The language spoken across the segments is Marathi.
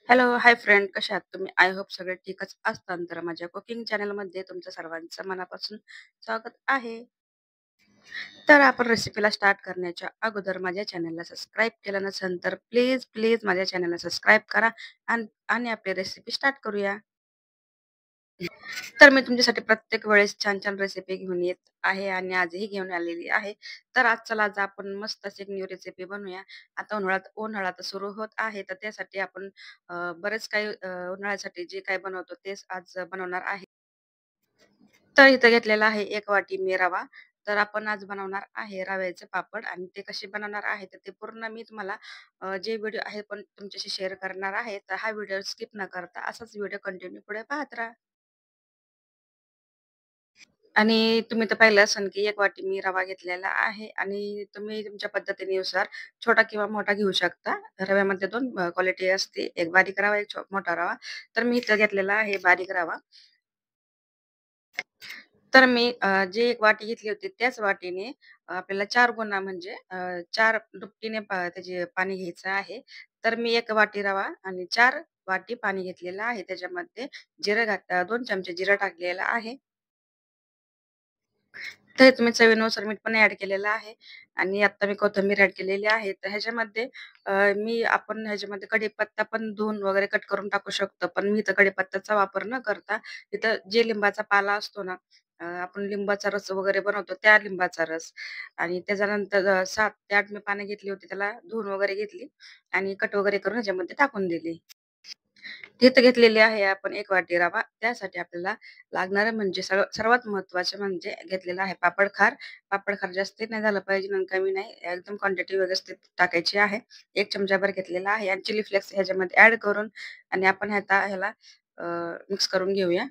हॅलो, हाय फ्रेंड, कशा आहात तुम्ही? आय होप सगळे ठीकच असतात. तर माझ्या कुकिंग चॅनलमध्ये तुमचं सर्वांचं मनापासून स्वागत आहे. तर आपण रेसिपीला स्टार्ट करण्याच्या अगोदर माझ्या चॅनलला सबस्क्राईब केलं नसेल तर प्लीज, प्लीज माझ्या चॅनलला सबस्क्राईब करा आणि आपली रेसिपी स्टार्ट करूया. तर मी तुमच्यासाठी प्रत्येक वेळेस छान-छान रेसिपी घेऊन येत आहे आणि आजही घेऊन आलेली आहे. तर चला आज आपण मस्त अशी एक न्यू रेसिपी बनवूया. आता उन्हाळा तर सुरू होत आहे, तर त्यासाठी आपण बरेच काही उन्हाळ्यासाठी जे काही बनवतो तेच आज बनवणार आहे. तर इथं घेतलेला आहे 1 वाटी मी रवा. तर आपण आज बनवणार आहे रव्याचे पापड आणि ते कसे बनवणार आहे तर ते पूर्ण मी तुम्हाला जे व्हिडिओ आहे पण तुमच्याशी शेअर करणार आहे. तर हा व्हिडिओ स्किप न करता असाच व्हिडिओ कंटिन्यू पुढे पाहत राहा. आणि तुम्ही तर पाहिलं असेल की 1 वाटी मी रवा घेतलेला आहे आणि तुम्ही तुमच्या पद्धतीनुसार छोटा किंवा मोठा घेऊ शकता. रव्यामध्ये 2 क्वालिटी असते. एक बारीक रवा, एक मोठा रवा. तर मी इथं घेतलेला आहे बारीक रवा. तर मी जी 1 वाटी घेतली होती त्याच वाटीने आपल्याला 4 गुणा म्हणजे 4 दुपटीने त्याचे पाणी घ्यायचं आहे. तर मी 1 वाटी रवा आणि 4 वाटी पाणी घेतलेलं आहे. त्याच्यामध्ये 2 चमचे जिरं टाकलेलं आहे. तर तुम्ही चवीनुसार मीठ पण ॲड केलेलं आहे आणि आता मी कोथिंबीर ॲड केलेली आहे. तर ह्याच्यामध्ये आपण ह्याच्यामध्ये कढीपत्ता पण धुवून वगैरे कट करून टाकू शकतो. पण मी इथं कढीपत्त्याचा वापर न करता इथं जे लिंबाचा पाला असतो ना, आपण लिंबाचा रस वगैरे बनवतो त्या लिंबाचा रस आणि त्याच्यानंतर 7 ते 8 मी पानं घेतली होती. त्याला धुवून वगैरे घेतली आणि कट वगैरे करून ह्याच्यामध्ये टाकून दिली. तिथं घेतलेली आहे आपण 1 वाटी रवा. त्यासाठी आपल्याला लागणारं म्हणजे सर्वात महत्त्वाचं म्हणजे घेतलेलं आहे पापड खार. पापड खार जास्त नाही झालं पाहिजे आणि कमी नाही. एकदम क्वांटिटी व्यवस्थित टाकायची आहे. 1 चमचाभर घेतलेला आहे आणि चिली फ्लेक्स ह्याच्यामध्ये ॲड करून आणि आपण ह्याला मिक्स करून घेऊया.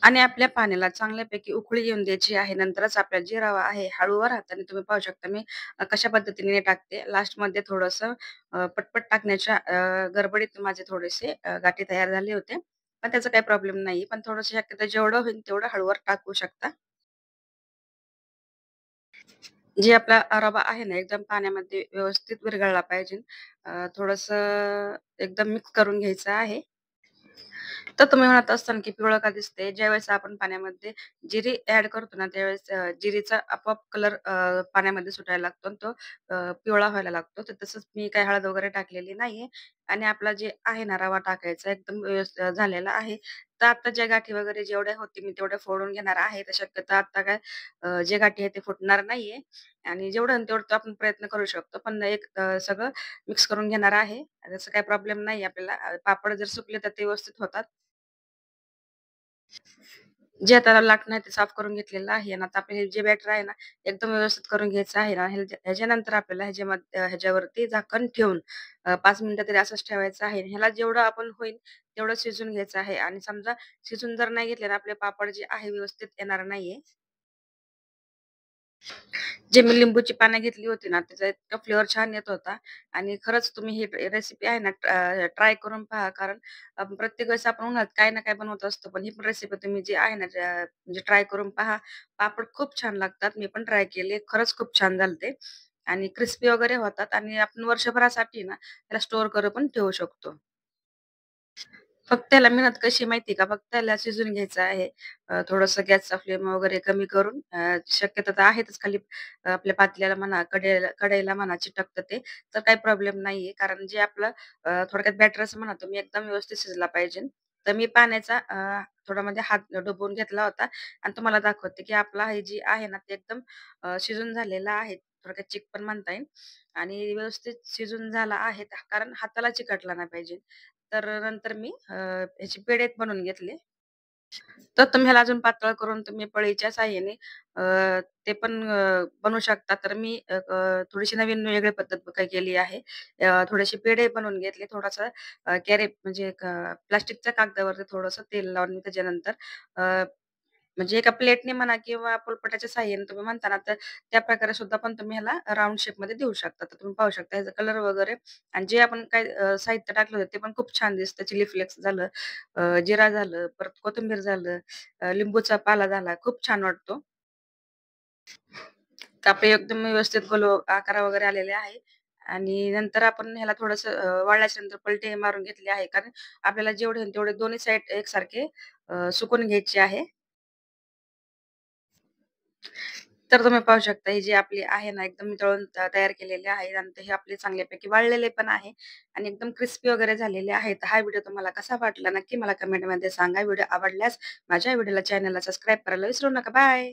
आणि आपल्या पाण्याला चांगल्यापैकी उकळी येऊन द्यायची आहे. नंतरच आपला जी रवा आहे हळूवार हाताने तुम्ही पाहू शकता मी कशा पद्धतीने टाकते. लास्टमध्ये थोडंसं पटपट टाकण्याच्या गडबडीत माझे थोडेसे गाठी तयार झाले होते. पण त्याचा काही प्रॉब्लेम नाही. पण थोडंसं शक्यतो जेवढं होईल तेवढं हळूवार टाकू शकता. जे आपला रवा आहे ना एकदम पाण्यामध्ये व्यवस्थित विरघळला पाहिजे. थोडंसं एकदम मिक्स करून घ्यायचं आहे. तर तुम्ही म्हणत असताल, की पिवळं का दिसते? ज्यावेळेस आपण पाण्यामध्ये जिरे ॲड करतो ना, त्यावेळेस जिरेचा आपोआप कलर पाण्यामध्ये सुटायला लागतो आणि तो पिवळा व्हायला लागतो. तर तसंच मी काही हळद वगैरे टाकलेली नाहीये आणि आपला जे आहे ना रवा टाकायचा एकदम झालेला आहे. तर आता ज्या गाठी वगैरे जेवढ्या होतील मी तेवढ्या फोडून घेणार आहे. तर शक्यतो आता काय जे गाठी आहे ते फुटणार नाहीये आणि जेवढं होईल तेवढं तो आपण प्रयत्न करू शकतो. पण एक सगळं मिक्स करून घेणार आहे. त्याचा काही प्रॉब्लेम नाही आपल्याला. पापड जर सुकले तर ते व्यवस्थित होतात. जे त्याला लाटणं आहे ते साफ करून घेतलेलं आहे आणि आता आपलं हे जे बॅटर आहे ना, एकदम व्यवस्थित करून घ्यायचं आहे ना, ह्याच्यानंतर आपल्याला ह्याच्यावरती झाकण ठेवून 5 मिनिटं तरी असंच ठेवायचं आहे. ह्याला जेवढं आपण होईल तेवढं शिजवून घ्यायचं आहे आणि समजा शिजून जर नाही घेतले ना, आपले पापड जे आहे व्यवस्थित येणार नाहीये. जे मी लिंबूची पानं घेतली होती ना, त्याचा इतका फ्लेवर छान येत होता आणि खरंच तुम्ही ही रेसिपी आहे ना ट्राय करून पहा. कारण प्रत्येक वेळेस आपण उन्हाळ्यात काही ना काही बनवत असतो. पण ही पण रेसिपी तुम्ही जी आहे ना म्हणजे ट्राय करून पहा. पापड खूप छान लागतात. मी पण ट्राय केले. खरंच खूप छान झालते आणि क्रिस्पी वगैरे होतात आणि आपण वर्षभरासाठी ना त्याला स्टोअर करून पण ठेवू शकतो. फक्त त्याला मेहनत कशी माहिती का? फक्त त्याला शिजवून घ्यायचं आहे. थोडंसं गॅसचा फ्लेम वगैरे कमी करून शक्यतो तर आहेतच खाली आपल्या पातेल्याला म्हणा, कढईला म्हणा चिटकतं ते, तर काही प्रॉब्लेम नाहीये. कारण जे आपलं थोडक्यात बॅटर असं म्हणा तुम्ही एकदम व्यवस्थित शिजला पाहिजे. तर मी पाण्याचा थोडा म्हणजे हात डुबवून घेतला होता आणि तुम्हाला दाखवते, की आपला हे जी आहे ना, ते एकदम शिजून झालेला आहे. थोडक्यात चिक पण म्हणता येईल आणि व्यवस्थित शिजून झाला आहे. कारण हाताला चिकटला नाही पाहिजे. तर नंतर मी ह्याचे पेढे बनवून घेतले. तर तुम्ही ह्याला अजून पातळ करून तुम्ही पळीच्या साहाय्याने अ, ते पण बनवू शकता. तर मी थोडीशी नवीन वेगळी पद्धत काय केली आहे. थोडेसे पेढे बनवून घेतले. थोडासा म्हणजे एक प्लास्टिकच्या कागदावरती थोडंसं तेल लावून मी त्याच्यानंतर अ, म्हणजे एका प्लेटने म्हणा किंवा पोलपाटाच्या साहाय्याने तुम्ही म्हणता ना, तर त्या प्रकारे सुद्धा पण तुम्ही ह्याला राउंड शेपमध्ये देऊ शकता. तर तुम्ही पाहू शकता ह्याचा कलर वगैरे आणि जे आपण काही साहित्य टाकलं होतं ते पण खूप छान दिसतं. चिली फ्लेक्स झालं, जिरा झालं, परत कोथिंबीर झालं, लिंबूचा पाला झाला. खूप छान वाटतो. तर आपले एकदम व्यवस्थित गोल आकार वगैरे आलेले आहे आणि नंतर आपण ह्याला थोडंसं वाळल्याच्या नंतर पलटी मारून घेतली आहे. कारण आपल्याला जेवढे होईल तेवढे दोन्ही साइड एकसारखे सुकून घ्यायचे आहे. तर तुम्ही पाहू शकता ही जी आपली आहे ना एकदम तळून तयार केलेले आहे आणि हे आपले चांगल्यापैकी वाळलेले पण आहे आणि एकदम क्रिस्पी वगैरे झालेले आहेत. हा व्हिडिओ तुम्हाला कसा वाटला नक्की मला कमेंटमध्ये सांगा. व्हिडिओ आवडल्यास माझ्या चॅनलला सबस्क्राईब करायला विसरू नका. बाय.